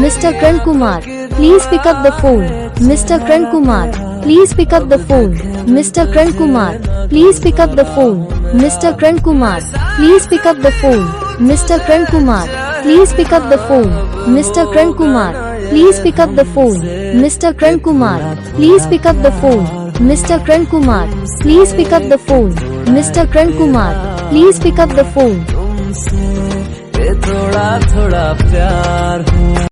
Mr. Karan Kumar, please pick up the phone. Mr. Karan Kumar, please pick up the phone. Mr. Karan Kumar, please pick up the phone. Mr. Karan Kumar, please pick up the phone. Mr. Karan Kumar, please pick up the phone. Mr. Karan Kumar, please pick up the phone. Mr. Karan Kumar, please pick up the phone. Mr. Karan Kumar, please pick up the phone. Mr. Karan Kumar, please pick up the phone. थोड़ा थोड़ा प्यार